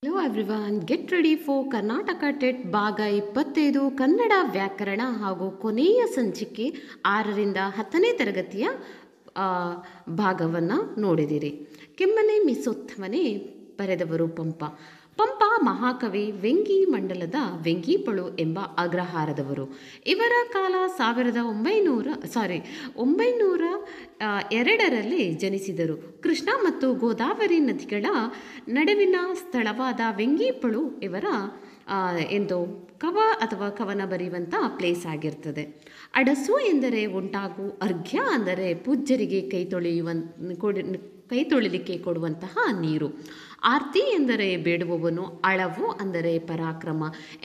Hello everyone, get ready for Karnataka TET ಭಾಗ 25 ಕನ್ನಡ ವ್ಯಾಕರಣ ಹಾಗೂ ಕೊನೆಯ ಸಂಚಿಕೆ 6ರಿಂದ 10ನೇ ತರಗತಿಯ ಭಾಗವನ್ನು ನೋಡಿದಿರಿ. ಕೆಮ್ಮನೆ ಮಿಸೊತ್ತವನೇ ಬರೆದವರು ಪಂಪ. ಪಂಪ ಮಹಾಕವಿ ವೆಂಗಿ ಮಂಡಲದ ವೆಂಗಿಪಳು ಎಂಬ ಅಗ್ರಹಾರದವರು. ಇವರ ಕಾಲ 902ರಲ್ಲಿ ಜನಿಸಿದರು. ಕೃಷ್ಣ ಮತ್ತು ಗೋದಾವರಿ ನದಿಗಳ ನಡುವಿನ ಸ್ಥಳವಾದ ವೆಂಗಿಪಳು ಇವರ ಎಂದು ಕವನ ಬರೆಯುವಂಥ ಪ್ಲೇಸ್ ಆಗಿರ್ತದೆ. ಅಡಸು ಎಂದರೆ ಉಂಟಾಗು, ಅರ್ಘ್ಯ ಅಂದರೆ ಪೂಜ್ಯರಿಗೆ ಕೈ ತೊಳಿಲಿಕ್ಕೆ ಕೊಡುವಂತಹ ನೀರು. ಆರ್ತಿ ಎಂದರೆ ಬೇಡುವವನು, ಅಳವು ಅಂದರೆ ಪರಾಕ್ರಮ,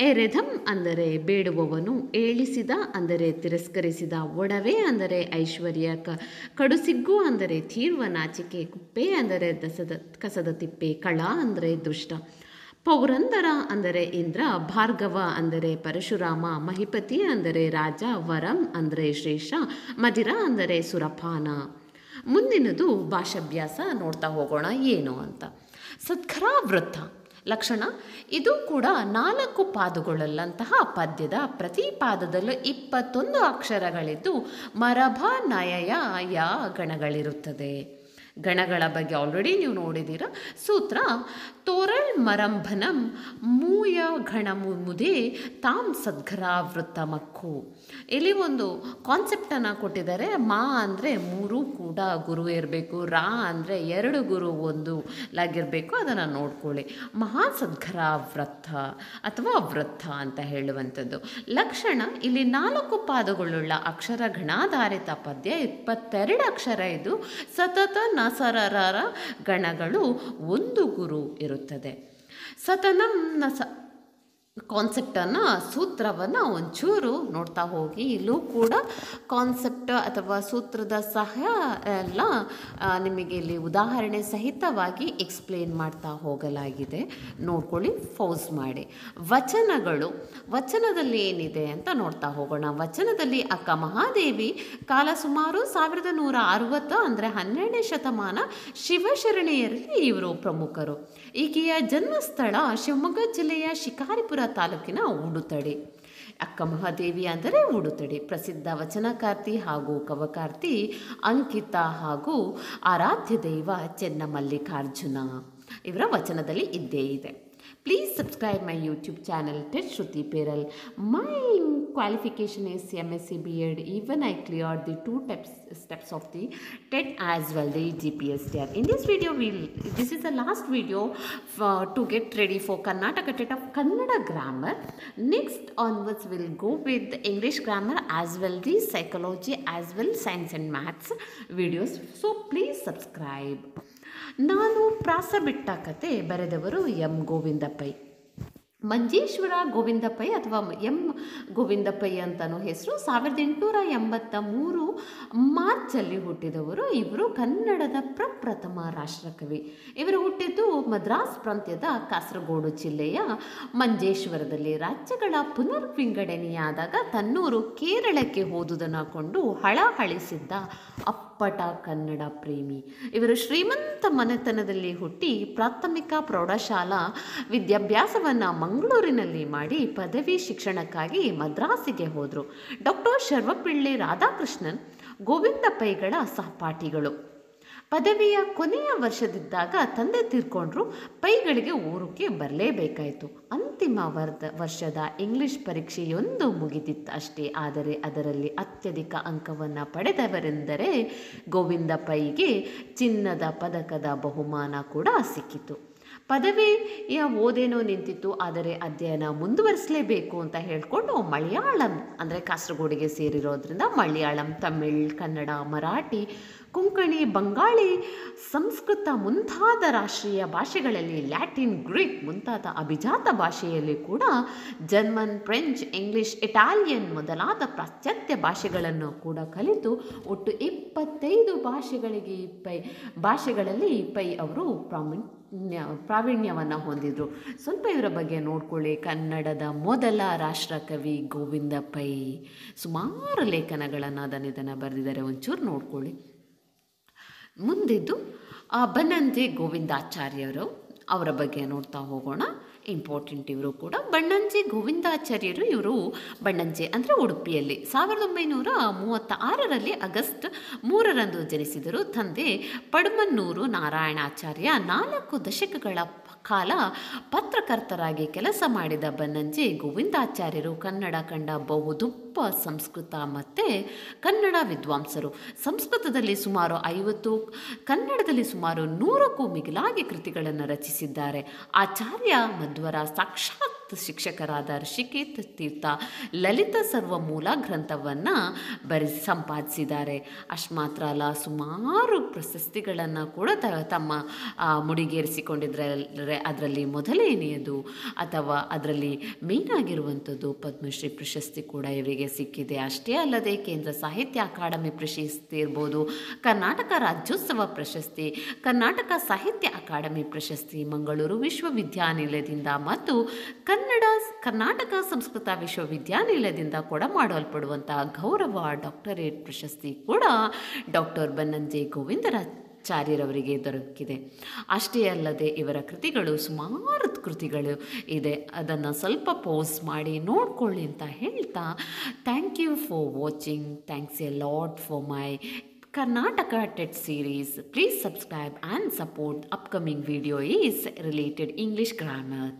ಎರೆಧಮ್ ಅಂದರೆ ಬೇಡುವವನು, ಏಳಿಸಿದ ಅಂದರೆ ತಿರಸ್ಕರಿಸಿದ, ಒಡವೆ ಅಂದರೆ ಐಶ್ವರ್ಯ, ಕಡುಸಿಗ್ಗು ಅಂದರೆ ತೀರ್ವ ನಾಚಿಕೆ, ಕುಪ್ಪೆ ಅಂದರೆ ಕಸದ ತಿಪ್ಪೆ, ಕಳ ಅಂದರೆ ದುಷ್ಟ, ಪೌರಂದರ ಅಂದರೆ ಇಂದ್ರ, ಭಾರ್ಗವ ಅಂದರೆ ಪರಶುರಾಮ, ಮಹಿಪತಿ ಅಂದರೆ ರಾಜ, ವರಂ ಅಂದರೆ ಶ್ರೇಷ್ಠ, ಮದಿರ ಅಂದರೆ ಸುರಪಾನ. ಮುಂದಿನದು ಭಾಷಾಭ್ಯಾಸ ನೋಡ್ತಾ ಹೋಗೋಣ ಏನು ಅಂತ. ಸದ್ಖರ ವೃತ್ತ ಲಕ್ಷಣ. ಇದು ಕೂಡ 4 ಪಾದಗಳಲ್ಲಂತಹ ಪದ್ಯದ ಪ್ರತಿ ಪಾದದಲ್ಲೂ 21 ಅಕ್ಷರಗಳಿದ್ದು ಮರಭ ನಯಯ ಯ ಗಣಗಳಿರುತ್ತದೆ. ಗಣಗಳ ಬಗ್ಗೆ ಆಲ್ರೆಡಿ ನೀವು ನೋಡಿದ್ದೀರ. ಸೂತ್ರ ತೋರಳ್ ಮರಂಭನಂ ಮೂಯ ಘಣ ಮುದೆ ತಾಮ್ ಸದ್ಘರ ವೃತ್ತ ಮಕ್ಕು. ಇಲ್ಲಿ ಒಂದು ಕಾನ್ಸೆಪ್ಟನ್ನು ಕೊಟ್ಟಿದ್ದಾರೆ. ಮಾ ಅಂದರೆ 3 ಕೂಡ ಗುರು ಇರಬೇಕು, ರಾ ಅಂದರೆ 2 ಗುರು 1 ಲಾಗಿರಬೇಕು. ಅದನ್ನು ನೋಡ್ಕೊಳ್ಳಿ. ಮಹಾ ಸದ್ಘರ ವೃತ್ತ ಅಥವಾ ವೃತ್ತ ಅಂತ ಹೇಳುವಂಥದ್ದು. ಲಕ್ಷಣ, ಇಲ್ಲಿ 4 ಪಾದಗಳುಳ್ಳ ಅಕ್ಷರ ಗಣಾಧಾರಿತ ಪದ್ಯ, 22 ಅಕ್ಷರ ಇದು. ಸತತ ನಸರರ ಗಣಗಳು 1 ಗುರು ಇರುತ್ತದೆ. ಸತನಂ ಕಾನ್ಸೆಪ್ಟನ್ನು, ಸೂತ್ರವನ್ನು ಒಂಚೂರು ನೋಡ್ತಾ ಹೋಗಿ. ಇಲ್ಲೂ ಕೂಡ ಕಾನ್ಸೆಪ್ಟ್ ಅಥವಾ ಸೂತ್ರದ ಸಹ ಎಲ್ಲ ನಿಮಗೆ ಇಲ್ಲಿ ಉದಾಹರಣೆ ಸಹಿತವಾಗಿ ಎಕ್ಸ್ಪ್ಲೇನ್ ಮಾಡ್ತಾ ಹೋಗಲಾಗಿದೆ. ನೋಡ್ಕೊಳ್ಳಿ, ಫೌಸ್ ಮಾಡಿ. ವಚನದಲ್ಲಿ ಏನಿದೆ ಅಂತ ನೋಡ್ತಾ ಹೋಗೋಣ. ವಚನದಲ್ಲಿ ಅಕ್ಕ ಮಹಾದೇವಿ ಕಾಲ ಸುಮಾರು 1160 ಅಂದರೆ 12ನೇ ಶತಮಾನ. ಶಿವಶರಣೆಯರಲ್ಲಿ ಇವರು ಪ್ರಮುಖರು. ಈಕೆಯ ಜನ್ಮಸ್ಥಳ ಶಿವಮೊಗ್ಗ ಜಿಲ್ಲೆಯ ಶಿಕಾರಿಪುರ ತಾಲೂಕಿನ ಉಡುತಡಿ. ಅಕ್ಕ ಮಹಾದೇವಿ ಅಂದರೆ ಉಡುತಡಿ. ಪ್ರಸಿದ್ಧ ವಚನಕಾರ್ತಿ ಹಾಗೂ ಕವಕಾರ್ತಿ ಅಂಕಿತ ಹಾಗೂ ಆರಾಧ್ಯ ದೈವ ಚೆನ್ನಮಲ್ಲಿಕಾರ್ಜುನ ಇವರ ವಚನದಲ್ಲಿ ಇದ್ದೇ ಇದೆ. Please subscribe my YouTube channel TET Shruti Peral. My qualification is MSc B.Ed. Even I cleared the 2 steps of the TET as well, the GPSTR. In this video, this is the last video to get ready for Karnataka TET of Kannada grammar. Next onwards, we'll go with the English grammar as well, the psychology as well, science and maths videos. So please subscribe. ನಾನು ಪ್ರಾಸ ಬಿಟ್ಟ ಕತೆ ಬರೆದವರು M Govinda Pai. Manjeshwar Govinda Pai ಅಥವಾ M Govinda Pai ಅಂತಲೂ ಹೆಸರು. 1883 ಮಾರ್ಚಲ್ಲಿ ಹುಟ್ಟಿದವರು. ಇವರು ಕನ್ನಡದ ಪ್ರಪ್ರಥಮ ರಾಷ್ಟ್ರಕವಿ. ಇವರು ಹುಟ್ಟಿದ್ದು ಮದ್ರಾಸ್ ಪ್ರಾಂತ್ಯದ ಕಾಸರಗೋಡು ಜಿಲ್ಲೆಯ ಮಂಜೇಶ್ವರದಲ್ಲಿ. ರಾಜ್ಯಗಳ ಪುನರ್ವಿಂಗಡಣೆಯಾದಾಗ ತನ್ನೂರು ಕೇರಳಕ್ಕೆ ಹೋದುದನ್ನು ಕೊಂಡು ಹಳಹಳಿಸಿದ್ದ ಅಪ್ಪಟ ಕನ್ನಡ ಪ್ರೇಮಿ. ಇವರು ಶ್ರೀಮಂತ ಮನೆತನದಲ್ಲಿ ಹುಟ್ಟಿ ಪ್ರಾಥಮಿಕ ಪ್ರೌಢಶಾಲಾ ವಿದ್ಯಾಭ್ಯಾಸವನ್ನು ಮಂಗಳೂರಿನಲ್ಲಿ ಮಾಡಿ ಪದವಿ ಶಿಕ್ಷಣಕ್ಕಾಗಿ ಮದ್ರಾಸಿಗೆ ಹೋದರು. ಡಾಕ್ಟರ್ ಸರ್ವಪಳ್ಳಿ ರಾಧಾಕೃಷ್ಣನ್ ಗೋವಿಂದ ಪೈಗಳ ಸಹಪಾಠಿಗಳು. ಪದವಿಯ ಕೊನೆಯ ವರ್ಷದಿದ್ದಾಗ ತಂದೆ ತೀರ್ಕೊಂಡ್ರು. ಪೈಗಳಿಗೆ ಊರಿಗೆ ಬರಲೇಬೇಕಾಯಿತು. ಅಂತಿಮ ವರ್ಷದ ಇಂಗ್ಲಿಷ್ ಪರೀಕ್ಷೆಯೊಂದು ಮುಗಿದಿತ್ತು ಅಷ್ಟೇ. ಆದರೆ ಅದರಲ್ಲಿ ಅತ್ಯಧಿಕ ಅಂಕವನ್ನು ಪಡೆದವರೆಂದರೆ ಗೋವಿಂದ ಪೈಗೆ ಚಿನ್ನದ ಪದಕದ ಬಹುಮಾನ ಕೂಡ ಸಿಕ್ಕಿತು. ಪದವಿಯ ಓದೇನೋ ನಿಂತಿತ್ತು, ಆದರೆ ಅಧ್ಯಯನ ಮುಂದುವರಿಸಲೇಬೇಕು ಅಂತ ಹೇಳಿಕೊಂಡು ಮಲಯಾಳಂ ಅಂದರೆ ಕಾಸರಗೋಡಿಗೆ ಸೇರಿರೋದ್ರಿಂದ ಮಲಯಾಳಂ, ತಮಿಳ್, ಕನ್ನಡ, ಮರಾಠಿ, ಕೊಂಕಣಿ, ಬಂಗಾಳಿ, ಸಂಸ್ಕೃತ ಮುಂತಾದ ರಾಷ್ಟ್ರೀಯ ಭಾಷೆಗಳಲ್ಲಿ, ಲ್ಯಾಟಿನ್, ಗ್ರೀಕ್ ಮುಂತಾದ ಅಭಿಜಾತ ಭಾಷೆಯಲ್ಲಿ ಕೂಡ ಜರ್ಮನ್, ಫ್ರೆಂಚ್, ಇಂಗ್ಲಿಷ್, ಇಟಾಲಿಯನ್ ಮೊದಲಾದ ಪಾಶ್ಚಾತ್ಯ ಭಾಷೆಗಳನ್ನು ಕೂಡ ಕಲಿತು ಒಟ್ಟು 25 ಭಾಷೆಗಳಲ್ಲಿ ಪೈ ಅವರು ಪ್ರಾವೀಣ್ಯವನ್ನು ಹೊಂದಿದ್ರು. ಸ್ವಲ್ಪ ಇವರ ಬಗ್ಗೆ ನೋಡ್ಕೊಳ್ಳಿ. ಕನ್ನಡದ ಮೊದಲ ರಾಷ್ಟ್ರಕವಿ ಗೋವಿಂದ ಪೈ. ಸುಮಾರು ಲೇಖನಗಳನ್ನು ಅದನ್ನು ಬರೆದಿದ್ದಾರೆ, ಒಂಚೂರು ನೋಡ್ಕೊಳ್ಳಿ. ಮುಂದಿದ್ದು ಬನ್ನಂಜೆ ಗೋವಿಂದಾಚಾರ್ಯರು. ಅವರ ಬಗ್ಗೆ ನೋಡ್ತಾ ಹೋಗೋಣ. ಇಂಪಾರ್ಟೆಂಟ್ ಇವರು ಕೂಡ. ಬಣ್ಣಂಜೆ ಗೋವಿಂದಾಚಾರ್ಯರು, ಇವರು ಬಣ್ಣಂಜೆ ಅಂದರೆ ಉಡುಪಿಯಲ್ಲಿ 1936ರಲ್ಲಿ ಆಗಸ್ಟ್ 3ರಂದು ಜನಿಸಿದರು. ತಂದೆ ಪಡುಮನ್ನೂರು ನಾರಾಯಣಾಚಾರ್ಯ. 4 ದಶಕಗಳ ಕಾಲ ಪತ್ರಕರ್ತರಾಗಿ ಕೆಲಸ ಮಾಡಿದ ಬನ್ನಂಜೆ ಗೋವಿಂದಾಚಾರ್ಯರು ಕನ್ನಡ ಕಂಡ ಬಹುದುಪ್ಪ ಸಂಸ್ಕೃತ ಮತ್ತು ಕನ್ನಡ ವಿದ್ವಾಂಸರು. ಸಂಸ್ಕೃತದಲ್ಲಿ ಸುಮಾರು 50, ಕನ್ನಡದಲ್ಲಿ ಸುಮಾರು 100ಕ್ಕೂ ಮಿಗಿಲಾಗಿ ಕೃತಿಗಳನ್ನು ರಚಿಸಿದ್ದಾರೆ. ಆಚಾರ್ಯ ಮಧ್ವರ ಸಾಕ್ಷಾತ್ ಶಿಕ್ಷಕರಾದ ಋಷಿಕೇತ್ ತೀರ್ಥ ಲಲಿತ ಸರ್ವಮೂಲ ಗ್ರಂಥವನ್ನು ಸಂಪಾದಿಸಿದ್ದಾರೆ. ಅಷ್ಟು ಮಾತ್ರ ಅಲ್ಲ, ಸುಮಾರು ಪ್ರಶಸ್ತಿಗಳನ್ನು ಕೂಡ ತಮ್ಮ ಮುಡಿಗೇರಿಸಿಕೊಂಡಿದ್ದಾರೆ. ಅದರಲ್ಲಿ ಮೊದಲನೆಯದು ಅಥವಾ ಅದರಲ್ಲಿ ಮೇನ್ ಆಗಿರುವಂಥದ್ದು ಪದ್ಮಶ್ರೀ ಪ್ರಶಸ್ತಿ ಕೂಡ ಇವರಿಗೆ ಸಿಕ್ಕಿದೆ. ಅಷ್ಟೇ ಅಲ್ಲದೆ ಕೇಂದ್ರ ಸಾಹಿತ್ಯ ಅಕಾಡೆಮಿ ಪ್ರಶಸ್ತಿ ಇರ್ಬೋದು, ಕರ್ನಾಟಕ ರಾಜ್ಯೋತ್ಸವ ಪ್ರಶಸ್ತಿ, ಕರ್ನಾಟಕ ಸಾಹಿತ್ಯ ಅಕಾಡೆಮಿ ಪ್ರಶಸ್ತಿ, ಮಂಗಳೂರು ವಿಶ್ವವಿದ್ಯಾನಿಲಯದಿಂದ ಮತ್ತು ಕರ್ನಾಟಕ ಸಂಸ್ಕೃತ ವಿಶ್ವವಿದ್ಯಾನಿಲಯದಿಂದ ಕೊಡಮಾಡಲ್ಪಡುವಂತಹ ಗೌರವ ಡಾಕ್ಟರೇಟ್ ಪ್ರಶಸ್ತಿ ಕೂಡ ಡಾಕ್ಟರ್ ಬನ್ನಂಜೆ ಗೋವಿಂದಾಚಾರ್ಯರವರಿಗೆ ದೊರಕಿದೆ. ಅಷ್ಟೇ ಅಲ್ಲದೆ ಇವರ ಕೃತಿಗಳು, ಸುಮಾರು ಕೃತಿಗಳು ಇದೆ, ಅದನ್ನು ಸ್ವಲ್ಪ ಪೋಸ್ ಮಾಡಿ ನೋಡ್ಕೊಳ್ಳಿ ಅಂತ ಹೇಳ್ತಾ, thank you for watching. Thanks a lot for my Karnataka TET series. Please subscribe and support. Upcoming video is related English grammar.